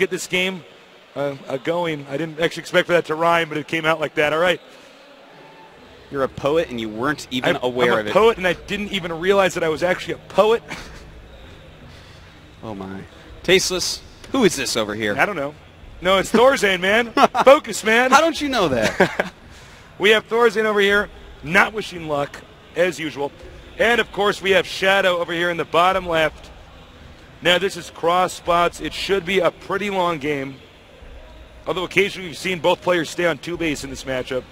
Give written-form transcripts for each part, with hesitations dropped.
get this game going. I didn't actually expect for that to rhyme, but it came out like that. All right. You're a poet, and you weren't even aware of it. I'm a poet, and I didn't even realize that I was actually a poet. Oh, my. Tasteless, who is this over here? I don't know. No, it's Thorzain, man. Focus, man. How don't you know that? We have Thorzain over here, not wishing luck, as usual. And, of course, we have Shadow over here in the bottom left. Now, this is cross spots. It should be a pretty long game. Although occasionally we've seen both players stay on 2 base in this matchup.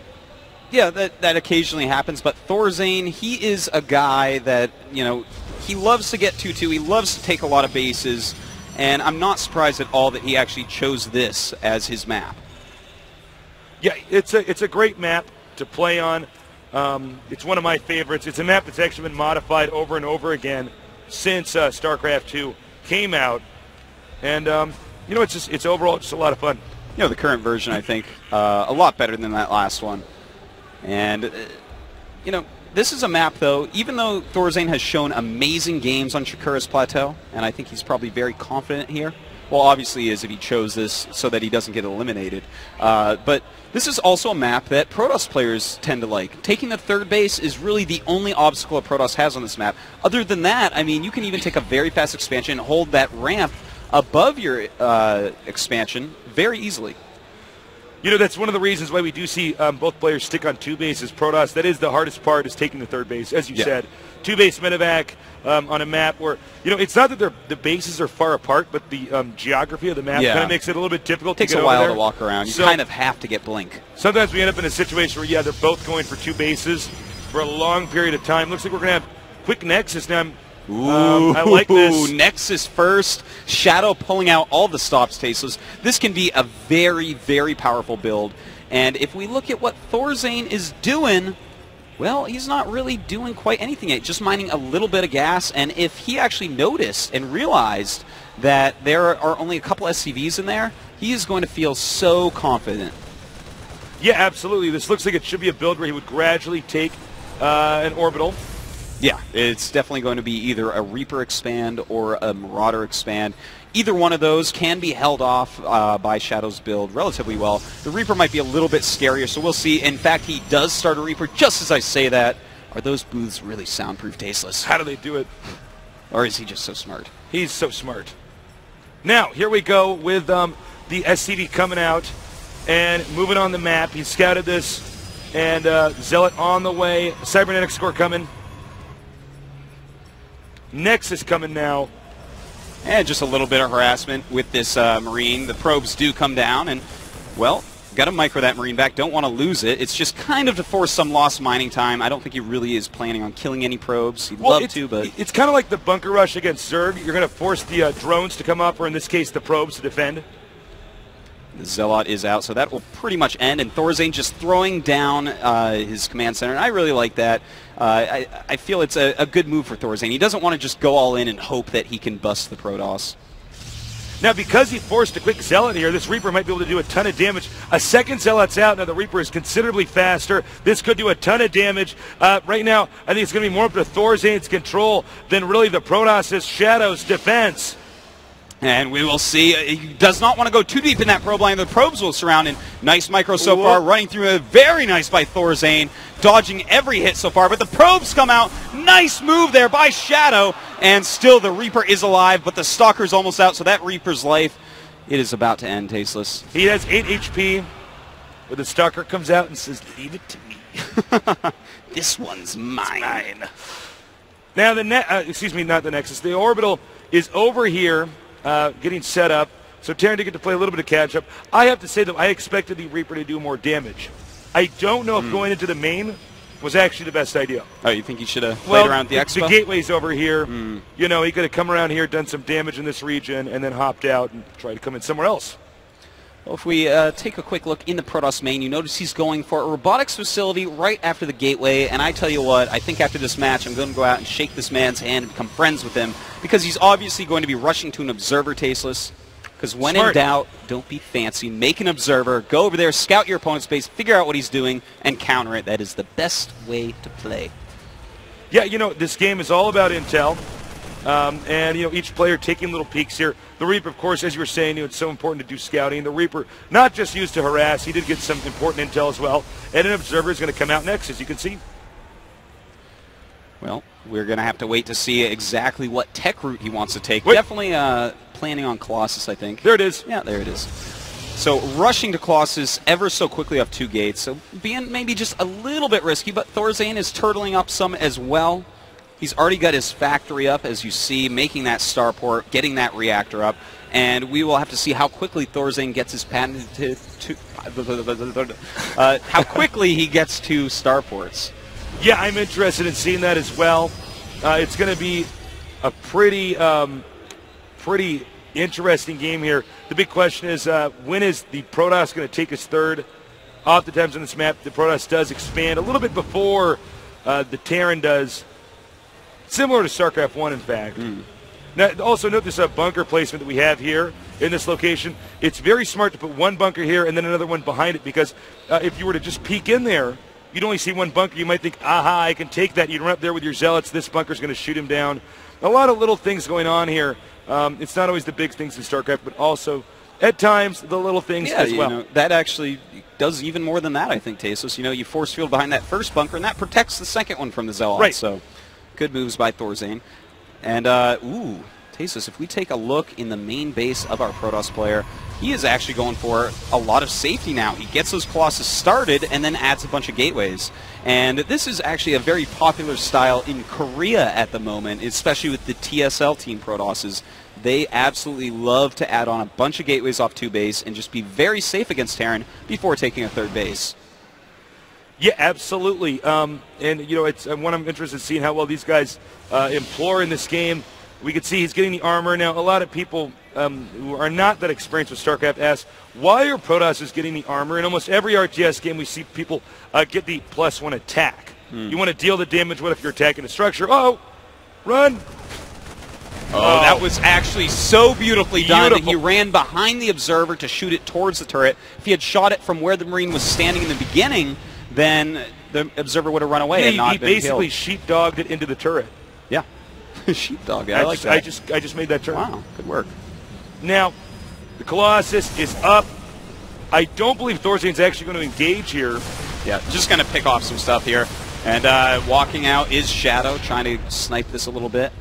Yeah, that occasionally happens, but Thorzain, he is a guy that, you know, he loves to get 2-2. He loves to take a lot of bases, and I'm not surprised at all that he actually chose this as his map. Yeah, it's a great map to play on. It's one of my favorites. It's a map that's actually been modified over and over again since Starcraft 2 came out, and you know, it's overall just a lot of fun. You know, the current version, I think, a lot better than that last one. And, you know, this is a map, though, even though Thorzain has shown amazing games on Shakura's Plateau, and I think he's probably very confident here. Well, obviously he is if he chose this so that he doesn't get eliminated. But this is also a map that Protoss players tend to like. Taking the 3rd base is really the only obstacle that Protoss has on this map. Other than that, I mean, you can even take a very fast expansion and hold that ramp above your expansion very easily. You know, that's one of the reasons why we do see both players stick on 2 bases. Protoss, that is the hardest part, is taking the 3rd base, as you said. 2-base medevac on a map where, you know, it's not that the bases are far apart, but the geography of the map kind of makes it a little bit difficult to get over there. Takes a while to walk around. You kind of have to get blink. Sometimes we end up in a situation where, yeah, they're both going for 2 bases for a long period of time. Looks like we're going to have quick Nexus now. Ooh, I like this. Nexus first. Shadow pulling out all the stops, Tasteless. This can be a very, very powerful build. And if we look at what Thorzain is doing, well, he's not really doing quite anything yet. Just mining a little bit of gas. And if he actually noticed and realized that there are only a couple SCVs in there, he is going to feel so confident. Yeah, absolutely. This looks like it should be a build where he would gradually take an orbital. Yeah, it's definitely going to be either a Reaper expand or a Marauder expand. Either one of those can be held off by Shadow's build relatively well. The Reaper might be a little bit scarier, so we'll see. In fact, he does start a Reaper just as I say that. Are those booths really soundproof, Tasteless? How do they do it? Or is he just so smart? He's so smart. Now, here we go with the SCV coming out and moving on the map. He scouted this, and Zealot on the way. Cybernetic score coming. Nexus coming now. And just a little bit of harassment with this Marine. The probes do come down, and, well, got to micro that Marine back. Don't want to lose it. It's just kind of to force some lost mining time. I don't think he really is planning on killing any probes. He'd love to, but... It's kind of like the bunker rush against Zerg. You're going to force the drones to come up, or in this case, the probes to defend. The Zealot is out, so that will pretty much end. And Thorzain just throwing down his command center. And I really like that. I feel it's a good move for Thorzain. He doesn't want to just go all in and hope that he can bust the Protoss. Now, because he forced a quick Zealot here, this Reaper might be able to do a ton of damage. A second Zealot's out. Now, the Reaper is considerably faster. This could do a ton of damage. Right now, I think it's going to be more up to Thorzain's control than really the Protoss' Shadow's defense. And we will see. He does not want to go too deep in that probe line. The probes will surround him. Nice micro so far, running through it. Very nice by Thorzain, dodging every hit so far. But the probes come out. Nice move there by Shadow. And still the Reaper is alive, but the Stalker's almost out. So that Reaper's life, it is about to end, Tasteless. He has 8 HP. But the Stalker comes out and says, leave it to me. This one's mine. Now, excuse me, not the Nexus. The Orbital is over here. Getting set up, so Terran did get to play a little bit of catch-up. I have to say that I expected the Reaper to do more damage. I don't know if going into the main was actually the best idea. Oh, you think he should have played around the Expo? The gateway's over here. You know, he could have come around here, done some damage in this region, and then hopped out and tried to come in somewhere else. Well, if we take a quick look in the Protoss main, you notice he's going for a robotics facility right after the gateway. And I tell you what, I think after this match, I'm going to go out and shake this man's hand and become friends with him, because he's obviously going to be rushing to an observer, Tasteless. Because when in doubt, don't be fancy. Make an observer. Go over there, scout your opponent's base, figure out what he's doing, and counter it. That is the best way to play. Yeah, you know, this game is all about intel. And, each player taking little peeks here. The Reaper, of course, as you were saying, it's so important to do scouting. The Reaper, not just used to harass, he did get some important intel as well. And an Observer is going to come out next, as you can see. Well, we're going to have to wait to see exactly what tech route he wants to take. Wait. Definitely planning on Colossus, I think. There it is. Yeah, there it is. So rushing to Colossus ever so quickly off 2 gates. So being maybe just a little bit risky, but Thorzain is turtling up some as well. He's already got his factory up, as you see, making that starport, getting that reactor up. And we will have to see how quickly Thorzain gets his patented how quickly he gets to starports. Yeah, I'm interested in seeing that as well. It's going to be a pretty interesting game here. The big question is, when is the Protoss going to take his third? Oftentimes on this map, the Protoss does expand a little bit before the Terran does, similar to Starcraft 1, in fact. Now, also note this bunker placement that we have here in this location. It's very smart to put one bunker here and then another one behind it, because if you were to just peek in there, you'd only see one bunker. You might think, aha, I can take that. You'd run up there with your zealots. This bunker's going to shoot him down. A lot of little things going on here. It's not always the big things in StarCraft, but also, at times, the little things as well. That actually does even more than that, I think, Tasteless. You force field behind that first bunker, and that protects the second one from the zealots. Right. So, good moves by Thorzain. And, ooh, Tasteless, if we take a look in the main base of our Protoss player, he is actually going for a lot of safety now. He gets those Colossus started and then adds a bunch of gateways. And this is actually a very popular style in Korea at the moment, especially with the TSL team Protosses. They absolutely love to add on a bunch of gateways off 2 base and just be very safe against Terran before taking a 3rd base. Yeah, absolutely. And, it's one I'm interested in seeing how well these guys implore in this game. We can see he's getting the armor. Now, a lot of people who are not that experienced with StarCraft ask, why are Protosses getting the armor? In almost every RTS game, we see people get the +1 attack. You want to deal the damage. What if you're attacking a structure? Oh, run. Oh, that was actually so beautifully done that he ran behind the Observer to shoot it towards the turret. If he had shot it from where the Marine was standing in the beginning, then the Observer would have run away and not he been basically killed. sheepdogged it into the turret. Yeah. Sheepdog. I like that. I just made that turn. Wow, good work. Now, the Colossus is up. I don't believe Thorzain's actually going to engage here. Yeah, just going to pick off some stuff here. And walking out is Shadow, trying to snipe this a little bit.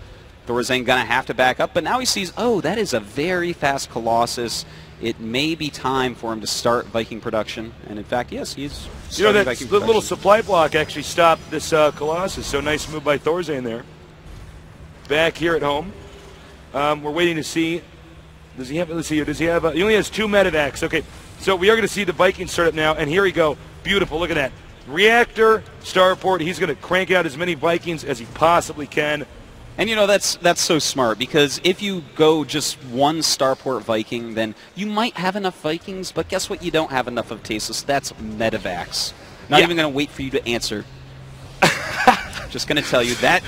Thorzain going to have to back up, but now he sees, oh, that is a very fast Colossus. It may be time for him to start Viking production. And in fact, yes, he's starting Viking production. The little supply block actually stopped this Colossus, so nice move by Thorzain there. Back here at home, we're waiting to see. Does he have? Let's see here. Does he have? He only has 2 medevacs. Okay, so we are going to see the Vikings start up now, and here we go. Beautiful. Look at that. Reactor, starport. He's going to crank out as many Vikings as he possibly can. And that's so smart, because if you go just 1 starport Viking, then you might have enough Vikings, but guess what? You don't have enough of Tasteless. That's medevacs. Not even going to wait for you to answer. Just going to tell you that.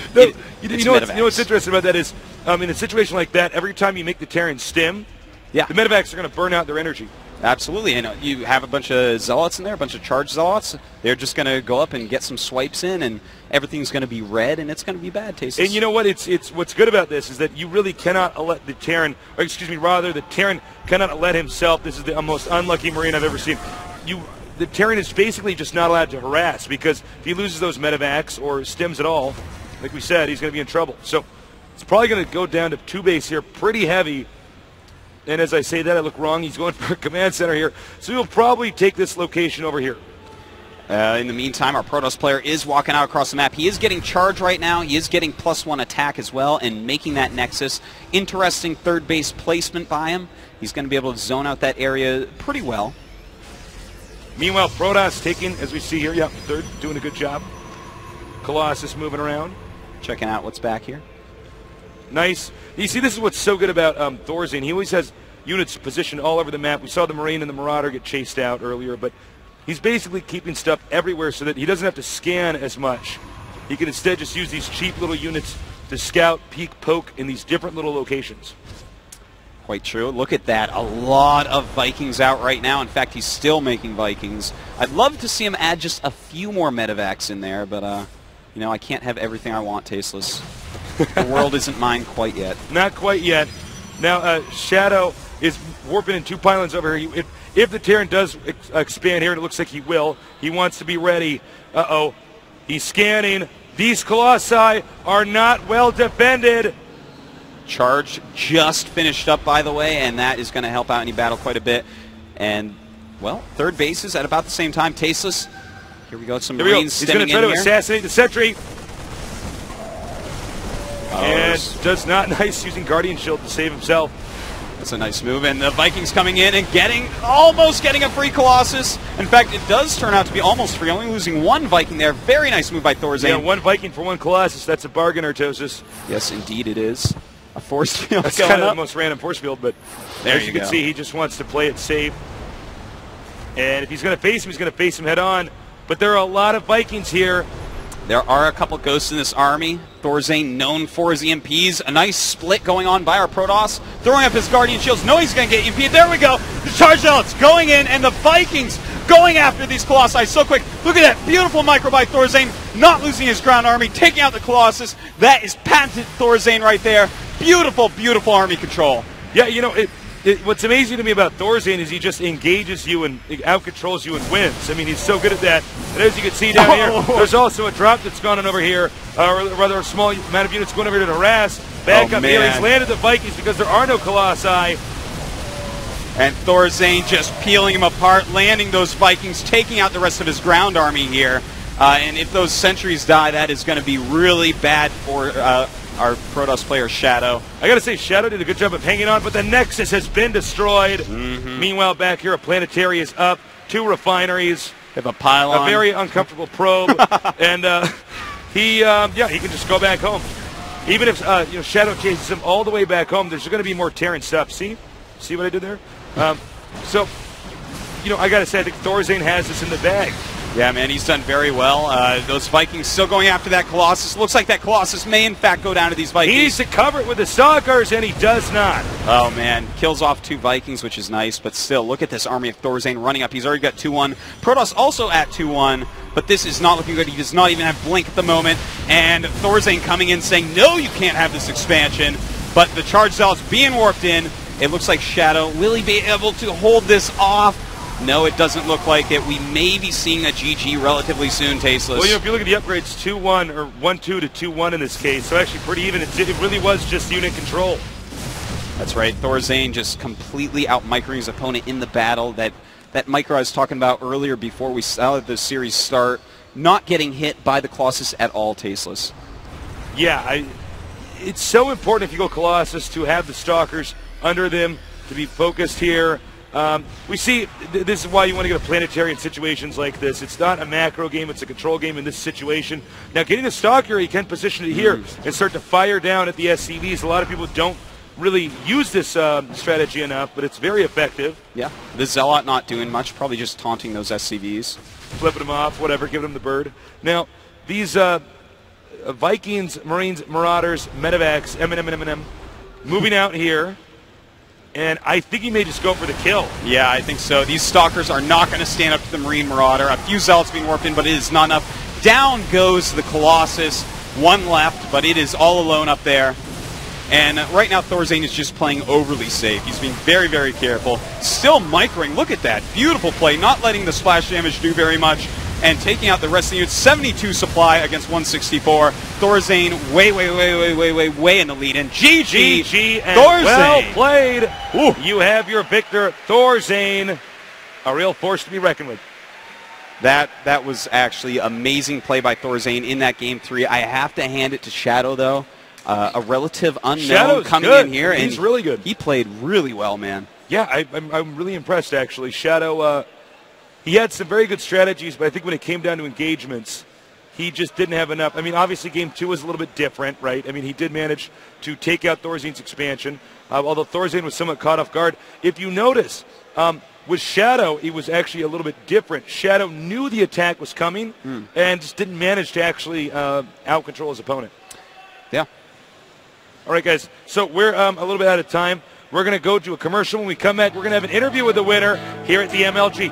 You know what's interesting about that is, in a situation like that, every time you make the Terran stim, the medevacs are going to burn out their energy. Absolutely, and you have a bunch of zealots in there, a bunch of charged zealots. They're just going to go up and get some swipes in, and everything's going to be red, and it's going to be bad, Tasteless. And you know what? It's what's good about this is that you really cannot let the Terran, or excuse me, rather the Terran cannot let himself. This is the most unlucky Marine I've ever seen. The Terran is basically just not allowed to harass, because if he loses those medevacs or stims at all, like we said, he's going to be in trouble. So it's probably going to go down to 2 base here, pretty heavy. And as I say that, I look wrong. He's going for a command center here. So he'll probably take this location over here. In the meantime, our Protoss player is walking out across the map. He is getting charged right now. He is getting +1 attack as well and making that nexus. Interesting 3rd base placement by him. He's going to be able to zone out that area pretty well. Meanwhile, Protoss taking, as we see here, 3rd, doing a good job. Colossus moving around. Checking out what's back here. Nice. You see, this is what's so good about Thorzain. He always has units positioned all over the map. We saw the Marine and the Marauder get chased out earlier, but he's basically keeping stuff everywhere so that he doesn't have to scan as much. He can instead just use these cheap little units to scout, peek, poke in these different little locations. Quite true. Look at that. A lot of Vikings out right now. In fact, he's still making Vikings. I'd love to see him add just a few more medevacs in there, but, I can't have everything I want, Tasteless. The world isn't mine quite yet. Not quite yet. Now, Shadow is warping in 2 pylons over here. If the Terran does expand here, and it looks like he will, he wants to be ready. Uh-oh. He's scanning. These Colossi are not well defended. Charge just finished up, by the way, and that is going to help out any battle quite a bit. And, well, third bases at about the same time. Tasteless. Here we go. Some Marines stemming in here. He's going to try to assassinate the sentry. Oh, and does not nice using Guardian Shield to save himself. That's a nice move, and the Vikings coming in and almost getting a free Colossus. In fact, it does turn out to be almost free, only losing 1 Viking there. Very nice move by Thorzain. Yeah, 1 Viking for 1 Colossus. That's a bargain, Artosis. Yes, indeed it is. A force field. That's kind of the most random force field, but there as you can see, he just wants to play it safe. And if he's going to face him, he's going to face him head on. But there are a lot of Vikings here. There are a couple ghosts in this army. Thorzain known for his EMPs. A nice split going on by our Protoss. Throwing up his Guardian Shields. No, he's going to get EMP'd. There we go. The Charge Zealots going in, and the Vikings going after these Colossi so quick. Look at that beautiful micro by Thorzain. Not losing his ground army. Taking out the Colossus. That is patented Thorzain right there. Beautiful, beautiful army control. Yeah, you know, what's amazing to me about Thorzain is he just engages you and out-controls you and wins. I mean, he's so good at that. And as you can see down here, there's also a drop that's gone on over here, or rather a small amount of units going over here to harass. Back up here, he's landed the Vikings because there are no Colossi. And Thorzain just peeling him apart, landing those Vikings, taking out the rest of his ground army here. And if those sentries die, that is going to be really bad for our Protoss player, Shadow. I got to say, Shadow did a good job of hanging on, but the Nexus has been destroyed. Meanwhile, back here, a planetary is up, 2 refineries. Have a pylon. A very uncomfortable probe. And he can just go back home. Even if Shadow chases him all the way back home, there's going to be more Terran stuff. See what I did there? So, I got to say, I think Thorzain has this in the bag. Yeah, man, he's done very well. Those Vikings still going after that Colossus. Looks like that Colossus may, in fact, go down to these Vikings. He needs to cover it with the Stalkers, and he does not. Oh, man. Kills off 2 Vikings, which is nice, but still, look at this army of Thorzain running up. He's already got 2-1. Protoss also at 2-1, but this is not looking good. He does not even have Blink at the moment, and Thorzain coming in saying, no, you can't have this expansion, but the Charge Zealots being warped in. It looks like Shadow. Will he be able to hold this off? No, it doesn't look like it. We may be seeing a GG relatively soon, Tasteless. Well, if you look at the upgrades, 2-1, or 1-2 to 2-1 in this case, so actually pretty even. It really was just unit control. That's right. Thorzain just completely out-microing his opponent in the battle. That micro I was talking about earlier before we saw the series start, not getting hit by the Colossus at all, Tasteless. Yeah, it's so important if you go Colossus to have the Stalkers under them, to be focused here. We see this is why you want to get a planetary in situations like this. It's not a macro game, it's a control game in this situation. Now, getting the Stalker, you can position it here and start to fire down at the SCVs. A lot of people don't really use this strategy enough, but it's very effective. Yeah, the Zealot not doing much, probably just taunting those SCVs. Flipping them off, whatever, giving them the bird. Now, these Vikings, Marines, Marauders, Medevacs, M&M, moving out here. And I think he may just go for the kill. Yeah, I think so. These Stalkers are not going to stand up to the Marine Marauder. A few Zealots being warped in, but it is not enough. Down goes the Colossus. 1 left, but it is all alone up there. And right now, Thorzain is just playing overly safe. He's being very, very careful. Still microing. Look at that. Beautiful play. Not letting the splash damage do very much. And taking out the rest of the units. 72 supply against 164. Thorzain way in the lead. And GG and Thorzain. Well played. Ooh. You have your victor, Thorzain. A real force to be reckoned with. That was actually amazing play by Thorzain in that game 3. I have to hand it to Shadow, though. A relative unknown Shadow's coming good. in here. He's and really good. He played really well, man. Yeah, I'm really impressed, actually. Shadow, he had some very good strategies, but I think when it came down to engagements, he just didn't have enough. I mean, obviously, game 2 was a little bit different, right? I mean, he did manage to take out Thorzain's expansion, although Thorzain was somewhat caught off guard. If you notice, with Shadow, it was actually a little bit different. Shadow knew the attack was coming and just didn't manage to actually out-control his opponent. Yeah. All right, guys, so we're a little bit out of time. We're going to go to a commercial. When we come back, we're going to have an interview with the winner here at the MLG.